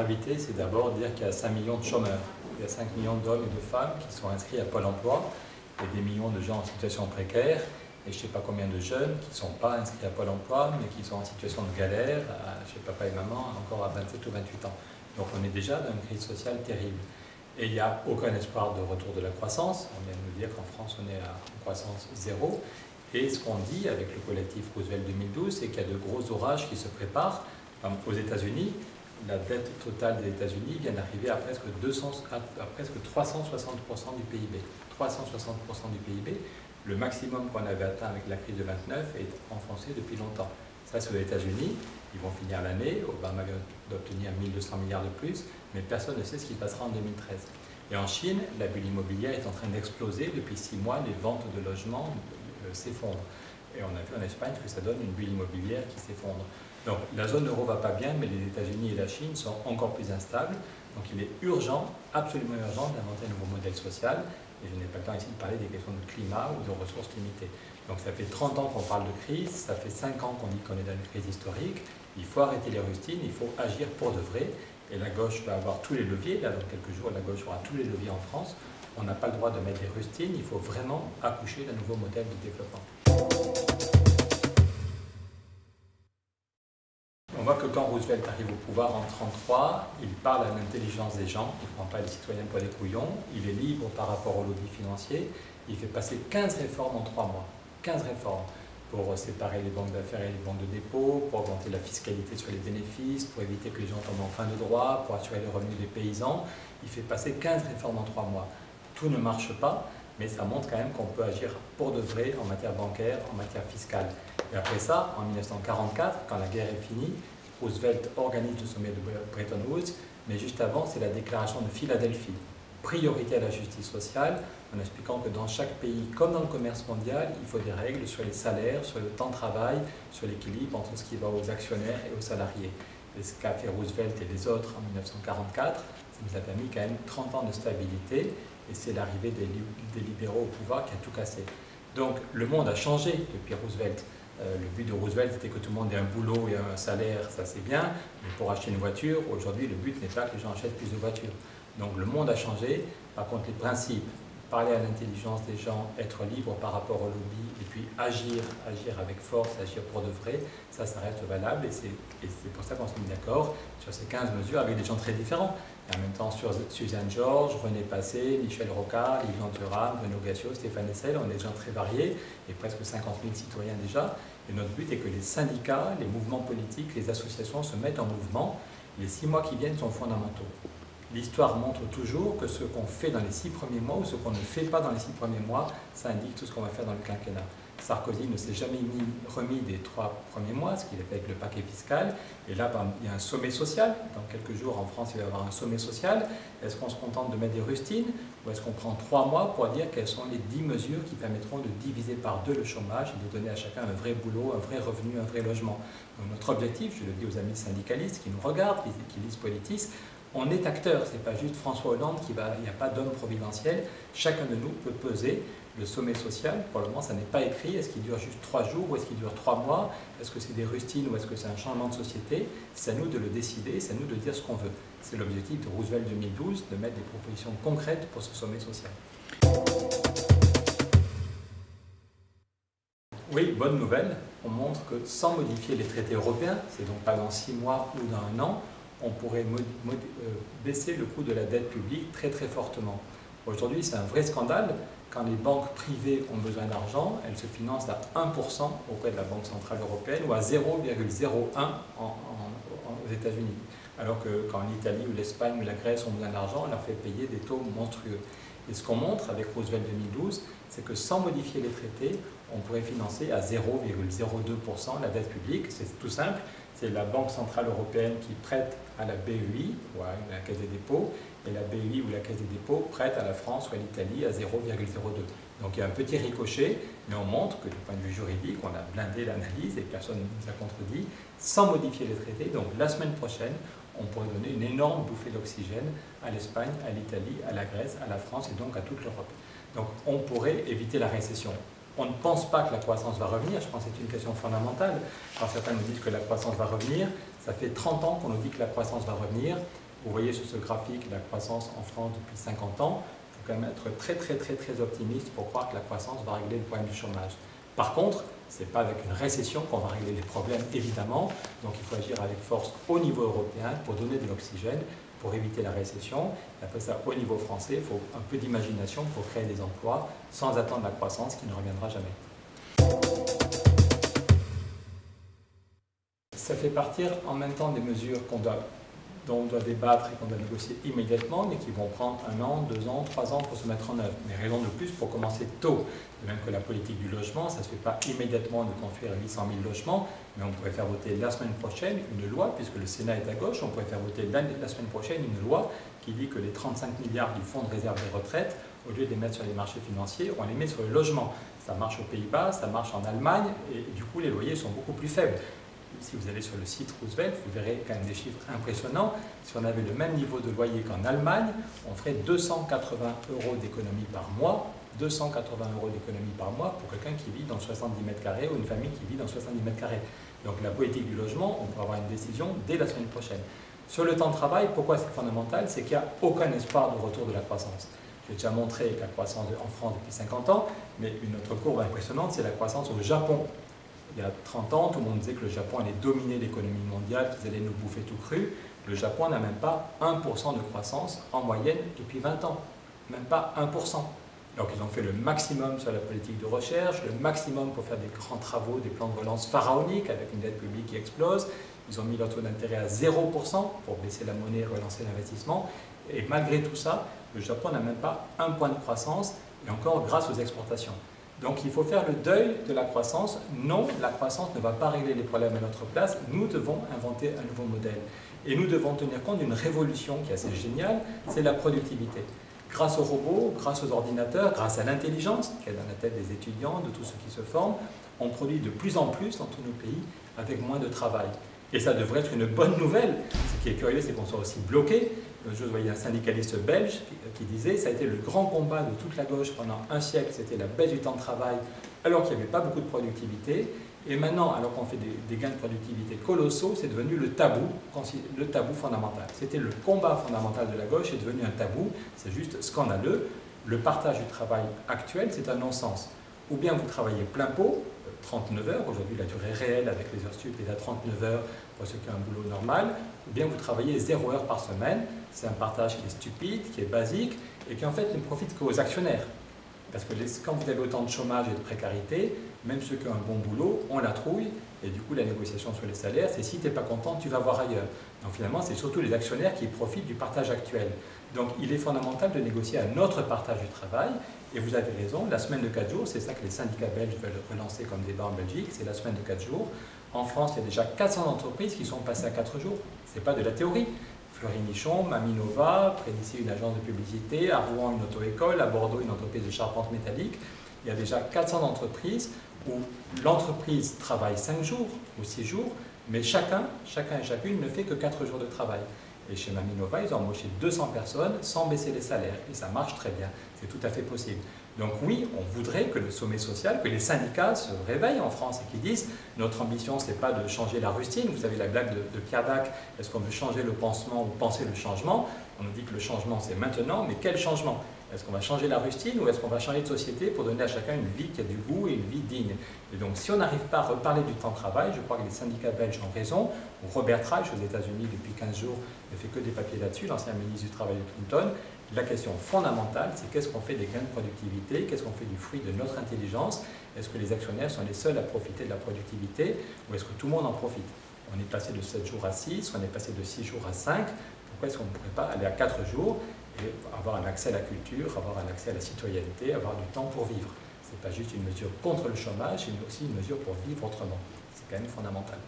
gravité, c'est d'abord dire qu'il y a 5 millions de chômeurs. Il y a 5 millions d'hommes et de femmes qui sont inscrits à Pôle emploi. Il y a des millions de gens en situation précaire et je ne sais pas combien de jeunes qui ne sont pas inscrits à Pôle emploi, mais qui sont en situation de galère, chez papa et maman, encore à 27 ou 28 ans. Donc on est déjà dans une crise sociale terrible. Et il n'y a aucun espoir de retour de la croissance. On vient de nous dire qu'en France, on est à croissance zéro. Et ce qu'on dit avec le collectif Roosevelt 2012, c'est qu'il y a de gros orages qui se préparent. Aux États-Unis, la dette totale des États-Unis vient d'arriver à presque 360% du PIB. 360% du PIB. Le maximum qu'on avait atteint avec la crise de 29 est enfoncé depuis longtemps. Ça, c'est aux États-Unis. Ils vont finir l'année. Obama vient d'obtenir 1200 milliards de plus, mais personne ne sait ce qui passera en 2013. Et en Chine, la bulle immobilière est en train d'exploser. Depuis 6 mois, les ventes de logements s'effondrent. Et on a vu en Espagne que ça donne une bulle immobilière qui s'effondre. Donc la zone euro ne va pas bien, mais les États-Unis et la Chine sont encore plus instables. Donc il est urgent, absolument urgent, d'inventer un nouveau modèle social. Et je n'ai pas le temps ici de parler des questions de climat ou de ressources limitées. Donc ça fait 30 ans qu'on parle de crise, ça fait 5 ans qu'on dit qu'on est dans une crise historique. Il faut arrêter les rustines, il faut agir pour de vrai. Et la gauche va avoir tous les leviers. Là, dans quelques jours, la gauche aura tous les leviers en France. On n'a pas le droit de mettre des rustines, il faut vraiment accoucher d'un nouveau modèle de développement. On voit que quand Roosevelt arrive au pouvoir en 1933, il parle à l'intelligence des gens, il ne prend pas les citoyens pour des couillons, il est libre par rapport au lobby financier, il fait passer 15 réformes en 3 mois. 15 réformes pour séparer les banques d'affaires et les banques de dépôt, pour augmenter la fiscalité sur les bénéfices, pour éviter que les gens tombent en fin de droit, pour assurer les revenus des paysans. Il fait passer 15 réformes en 3 mois. Tout ne marche pas, mais ça montre quand même qu'on peut agir pour de vrai en matière bancaire, en matière fiscale. Et après ça, en 1944, quand la guerre est finie, Roosevelt organise le sommet de Bretton Woods, mais juste avant, c'est la déclaration de Philadelphie. Priorité à la justice sociale, en expliquant que dans chaque pays, comme dans le commerce mondial, il faut des règles sur les salaires, sur le temps de travail, sur l'équilibre entre ce qui va aux actionnaires et aux salariés. Et ce qu'a fait Roosevelt et les autres en 1944, ça nous a permis quand même 30 ans de stabilité, et c'est l'arrivée des libéraux au pouvoir qui a tout cassé. Donc le monde a changé depuis Roosevelt. Le but de Roosevelt était que tout le monde ait un boulot et un salaire, ça c'est bien, mais pour acheter une voiture, aujourd'hui le but n'est pas que les gens achètent plus de voitures. Donc le monde a changé, par contre les principes, parler à l'intelligence des gens, être libre par rapport au lobby, et puis agir avec force, agir pour de vrai, ça reste valable, et c'est pour ça qu'on s'est mis d'accord sur ces 15 mesures avec des gens très différents. Et en même temps, sur Suzanne Georges, René Passé, Michel Rocard, Lilian Thuram, Bruno Gassio, Stéphane Hessel, on est des gens très variés, et presque 50 000 citoyens déjà. Et notre but est que les syndicats, les mouvements politiques, les associations se mettent en mouvement. Les 6 mois qui viennent sont fondamentaux. L'histoire montre toujours que ce qu'on fait dans les 6 premiers mois ou ce qu'on ne fait pas dans les 6 premiers mois, ça indique tout ce qu'on va faire dans le quinquennat. Sarkozy ne s'est jamais remis des 3 premiers mois, ce qu'il a fait avec le paquet fiscal. Et là, il y a un sommet social. Dans quelques jours, en France, il va y avoir un sommet social. Est-ce qu'on se contente de mettre des rustines ou est-ce qu'on prend 3 mois pour dire quelles sont les 10 mesures qui permettront de diviser par 2 le chômage et de donner à chacun un vrai boulot, un vrai revenu, un vrai logement. Donc notre objectif, je le dis aux amis syndicalistes qui nous regardent, qui lisent Politis, on est acteur, ce n'est pas juste François Hollande il n'y a pas d'homme providentiel, chacun de nous peut peser. Le sommet social, pour le moment, ça n'est pas écrit. Est-ce qu'il dure juste 3 jours ou est-ce qu'il dure 3 mois? Est-ce que c'est des rustines ou est-ce que c'est un changement de société? C'est à nous de le décider, c'est à nous de dire ce qu'on veut. C'est l'objectif de Roosevelt 2012, de mettre des propositions concrètes pour ce sommet social. Oui, bonne nouvelle. On montre que sans modifier les traités européens, c'est donc pas dans 6 mois ou dans 1 an, on pourrait baisser le coût de la dette publique très très fortement. Aujourd'hui, c'est un vrai scandale. Quand les banques privées ont besoin d'argent, elles se financent à 1% auprès de la Banque Centrale Européenne ou à 0,01 aux États-Unis. Alors que quand l'Italie ou l'Espagne ou la Grèce ont besoin d'argent, on leur fait payer des taux monstrueux. Et ce qu'on montre avec Roosevelt 2012, c'est que sans modifier les traités, on pourrait financer à 0,02% la dette publique. C'est tout simple, c'est la Banque Centrale Européenne qui prête à la BEI, ou à la Caisse des dépôts, et la BEI ou la Caisse des dépôts prête à la France ou à l'Italie à 0,02. Donc il y a un petit ricochet, mais on montre que du point de vue juridique, on a blindé l'analyse et personne ne nous a contredit, sans modifier les traités. Donc la semaine prochaine, on pourrait donner une énorme bouffée d'oxygène à l'Espagne, à l'Italie, à la Grèce, à la France et donc à toute l'Europe. Donc on pourrait éviter la récession. On ne pense pas que la croissance va revenir, je pense que c'est une question fondamentale. Quand certains nous disent que la croissance va revenir, ça fait 30 ans qu'on nous dit que la croissance va revenir. Vous voyez sur ce graphique la croissance en France depuis 50 ans. Il faut quand même être très optimiste pour croire que la croissance va régler le problème du chômage. Par contre, ce n'est pas avec une récession qu'on va régler les problèmes, évidemment. Donc il faut agir avec force au niveau européen pour donner de l'oxygène, pour éviter la récession. Et après ça, au niveau français, il faut un peu d'imagination pour créer des emplois sans attendre la croissance qui ne reviendra jamais. Ça fait partir en même temps des mesures dont on doit débattre et qu'on doit négocier immédiatement, mais qui vont prendre 1 an, 2 ans, 3 ans pour se mettre en œuvre. Mais raison de plus pour commencer tôt. De même que la politique du logement, ça ne se fait pas immédiatement de construire 800 000 logements, mais on pourrait faire voter la semaine prochaine une loi, puisque le Sénat est à gauche, on pourrait faire voter la semaine prochaine une loi qui dit que les 35 milliards du fonds de réserve des retraites, au lieu de les mettre sur les marchés financiers, on les met sur le logement. Ça marche aux Pays-Bas, ça marche en Allemagne, et du coup les loyers sont beaucoup plus faibles. Si vous allez sur le site Roosevelt, vous verrez quand même des chiffres impressionnants. Si on avait le même niveau de loyer qu'en Allemagne, on ferait 280 € d'économie par mois. 280 € d'économie par mois pour quelqu'un qui vit dans 70 mètres carrés ou une famille qui vit dans 70 mètres carrés. Donc la politique du logement, on peut avoir une décision dès la semaine prochaine. Sur le temps de travail, pourquoi c'est fondamental? C'est qu'il n'y a aucun espoir de retour de la croissance. J'ai déjà montré la croissance en France depuis 50 ans, mais une autre courbe impressionnante, c'est la croissance au Japon. Il y a 30 ans, tout le monde disait que le Japon allait dominer l'économie mondiale, qu'ils allaient nous bouffer tout cru. Le Japon n'a même pas 1% de croissance en moyenne depuis 20 ans. Même pas 1%. Donc ils ont fait le maximum sur la politique de recherche, le maximum pour faire des grands travaux, des plans de relance pharaoniques avec une dette publique qui explose. Ils ont mis leur taux d'intérêt à 0% pour baisser la monnaie et relancer l'investissement. Et malgré tout ça, le Japon n'a même pas 1 point de croissance, et encore grâce aux exportations. Donc il faut faire le deuil de la croissance. Non, la croissance ne va pas régler les problèmes à notre place. Nous devons inventer un nouveau modèle. Et nous devons tenir compte d'une révolution qui est assez géniale, c'est la productivité. Grâce aux robots, grâce aux ordinateurs, grâce à l'intelligence qui est dans la tête des étudiants, de tous ceux qui se forment, on produit de plus en plus dans tous nos pays avec moins de travail. Et ça devrait être une bonne nouvelle. Ce qui est curieux, c'est qu'on soit aussi bloqué. Je voyais un syndicaliste belge qui disait « ça a été le grand combat de toute la gauche pendant un siècle, c'était la baisse du temps de travail, alors qu'il n'y avait pas beaucoup de productivité. Et maintenant, alors qu'on fait des gains de productivité colossaux, c'est devenu le tabou fondamental. C'était le combat fondamental de la gauche, est devenu un tabou, c'est juste scandaleux. Le partage du travail actuel, c'est un non-sens. Ou bien vous travaillez plein pot, 39 heures, aujourd'hui la durée réelle avec les heures sup est à 39 heures pour ceux qui ont un boulot normal, ou bien vous travaillez 0 heure par semaine, c'est un partage qui est stupide, qui est basique, et qui en fait ne profite qu'aux actionnaires. Parce que quand vous avez autant de chômage et de précarité, même ceux qui ont un bon boulot, on la trouille, et du coup la négociation sur les salaires, c'est si tu n'es pas content, tu vas voir ailleurs. Donc finalement, c'est surtout les actionnaires qui profitent du partage actuel. Donc il est fondamental de négocier un autre partage du travail, et vous avez raison, la semaine de 4 jours, c'est ça que les syndicats belges veulent relancer comme débat en Belgique, c'est la semaine de 4 jours. En France, il y a déjà 400 entreprises qui sont passées à 4 jours, ce n'est pas de la théorie. Fleury-Michon, Maminova, près d'ici une agence de publicité, à Rouen une auto-école, à Bordeaux une entreprise de charpente métallique. Il y a déjà 400 entreprises où l'entreprise travaille 5 jours ou 6 jours, mais chacun et chacune ne fait que 4 jours de travail. Et chez Maminova, ils ont embauché 200 personnes sans baisser les salaires. Et ça marche très bien, c'est tout à fait possible. Donc oui, on voudrait que le sommet social, que les syndicats se réveillent en France et qu'ils disent « notre ambition, ce n'est pas de changer la rustine ». Vous savez la blague de Pierre Dac, est-ce qu'on veut changer le pansement ou penser le changement? On nous dit que le changement, c'est maintenant, mais quel changement? Est-ce qu'on va changer la rustine ou est-ce qu'on va changer de société pour donner à chacun une vie qui a du goût et une vie digne? Et donc si on n'arrive pas à reparler du temps de travail, je crois que les syndicats belges ont raison. Robert Reich, aux États-Unis, depuis 15 jours, ne fait que des papiers là-dessus, l'ancien ministre du Travail de Clinton. La question fondamentale, c'est qu'est-ce qu'on fait des gains de productivité, qu'est-ce qu'on fait du fruit de notre intelligence? Est-ce que les actionnaires sont les seuls à profiter de la productivité ou est-ce que tout le monde en profite? On est passé de 7 jours à 6, on est passé de 6 jours à 5. Pourquoi est-ce qu'on ne pourrait pas aller à 4 jours et avoir un accès à la culture, avoir un accès à la citoyenneté, avoir du temps pour vivre? Ce n'est pas juste une mesure contre le chômage, c'est aussi une mesure pour vivre autrement. C'est quand même fondamental.